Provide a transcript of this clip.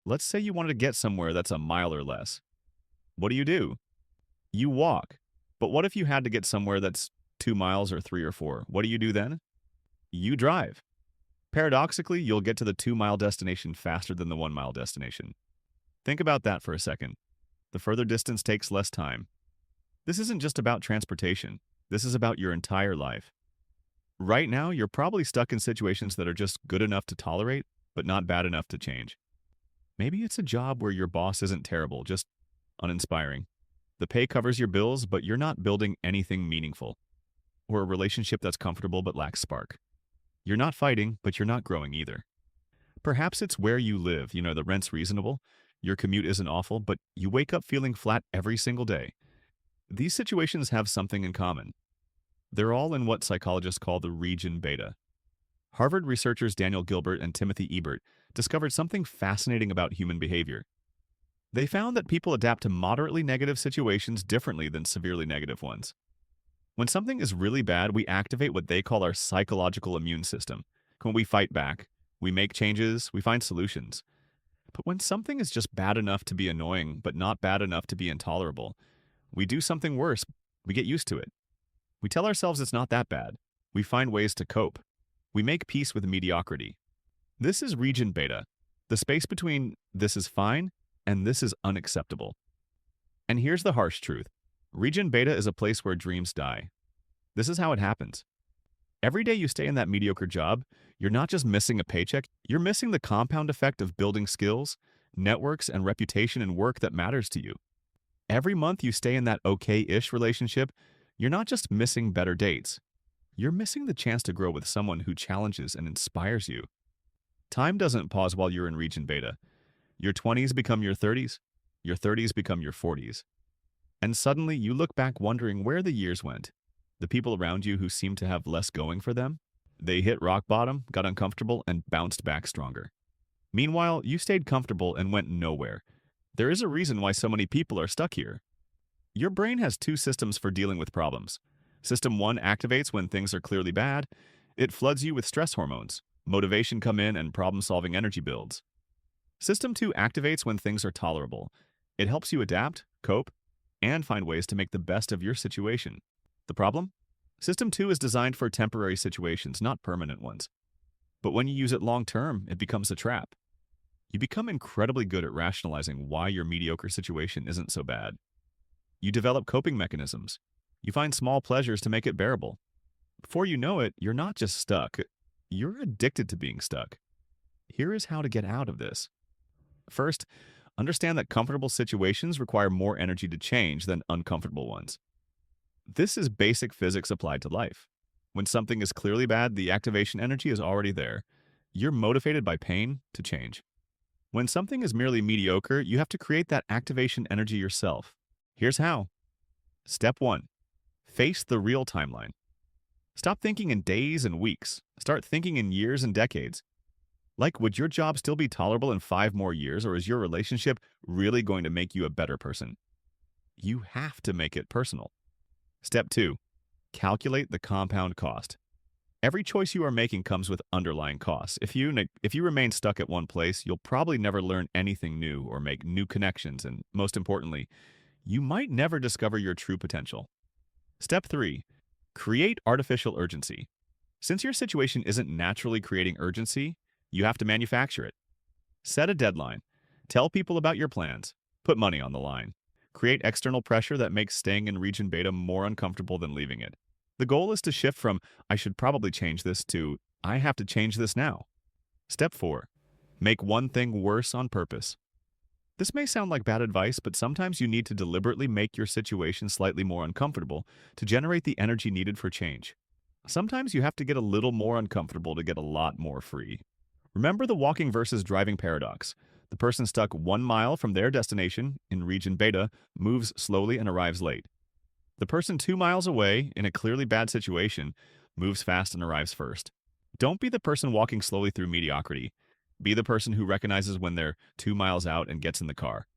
Let's say you wanted to get somewhere that's a mile or less. What do? You walk. But what if you had to get somewhere that's 2 miles or three or four? What do you do then? You drive. Paradoxically, you'll get to the 2 mile destination faster than the 1 mile destination. Think about that for a second. The further distance takes less time. This isn't just about transportation. This is about your entire life. Right now, you're probably stuck in situations that are just good enough to tolerate, but not bad enough to change. Maybe it's a job where your boss isn't terrible, just uninspiring. The pay covers your bills, but you're not building anything meaningful. Or a relationship that's comfortable but lacks spark. You're not fighting, but you're not growing either. Perhaps it's where you live. The rent's reasonable, your commute isn't awful, but you wake up feeling flat every single day. These situations have something in common. They're all in what psychologists call the region beta. Harvard researchers Daniel Gilbert and Timothy Ebert discovered something fascinating about human behavior. They found that people adapt to moderately negative situations differently than severely negative ones. When something is really bad, we activate what they call our psychological immune system. When we fight back, we make changes, we find solutions. But when something is just bad enough to be annoying, but not bad enough to be intolerable, we do something worse. We get used to it. We tell ourselves it's not that bad. We find ways to cope. We make peace with mediocrity. This is region beta, the space between this is fine and this is unacceptable. And here's the harsh truth. Region beta is a place where dreams die. This is how it happens. Every day you stay in that mediocre job, you're not just missing a paycheck, you're missing the compound effect of building skills, networks, and reputation in work that matters to you. Every month you stay in that okay-ish relationship, you're not just missing better dates. You're missing the chance to grow with someone who challenges and inspires you. Time doesn't pause while you're in region beta. Your 20s become your 30s become your 40s. And suddenly you look back wondering where the years went. The people around you who seemed to have less going for them, they hit rock bottom, got uncomfortable, and bounced back stronger. Meanwhile, you stayed comfortable and went nowhere. There is a reason why so many people are stuck here. Your brain has two systems for dealing with problems. System 1 activates when things are clearly bad. It floods you with stress hormones. Motivation come in and problem-solving energy builds. System 2 activates when things are tolerable. It helps you adapt, cope, and find ways to make the best of your situation. The problem? System 2 is designed for temporary situations, not permanent ones. But when you use it long-term, it becomes a trap. You become incredibly good at rationalizing why your mediocre situation isn't so bad. You develop coping mechanisms. You find small pleasures to make it bearable. Before you know it, you're not just stuck. You're addicted to being stuck. Here is how to get out of this. First, understand that comfortable situations require more energy to change than uncomfortable ones. This is basic physics applied to life. When something is clearly bad, the activation energy is already there. You're motivated by pain to change. When something is merely mediocre, you have to create that activation energy yourself. Here's how. Step 1. Face the real timeline. Stop thinking in days and weeks. Start thinking in years and decades. Like, would your job still be tolerable in 5 more years, or is your relationship really going to make you a better person? You have to make it personal. Step 2. Calculate the compound cost. Every choice you are making comes with underlying costs. If you remain stuck at one place, you'll probably never learn anything new or make new connections, and most importantly, you might never discover your true potential. Step 3. Create artificial urgency. Since your situation isn't naturally creating urgency, you have to manufacture it. Set a deadline. Tell people about your plans. Put money on the line. Create external pressure that makes staying in region beta more uncomfortable than leaving it. The goal is to shift from, I should probably change this, to, I have to change this now. Step 4. Make one thing worse on purpose. This may sound like bad advice, but sometimes you need to deliberately make your situation slightly more uncomfortable to generate the energy needed for change. Sometimes you have to get a little more uncomfortable to get a lot more free. Remember the walking versus driving paradox. The person stuck 1 mile from their destination, in region beta, moves slowly and arrives late. The person 2 miles away, in a clearly bad situation, moves fast and arrives first. Don't be the person walking slowly through mediocrity. Be the person who recognizes when they're 2 miles out and gets in the car.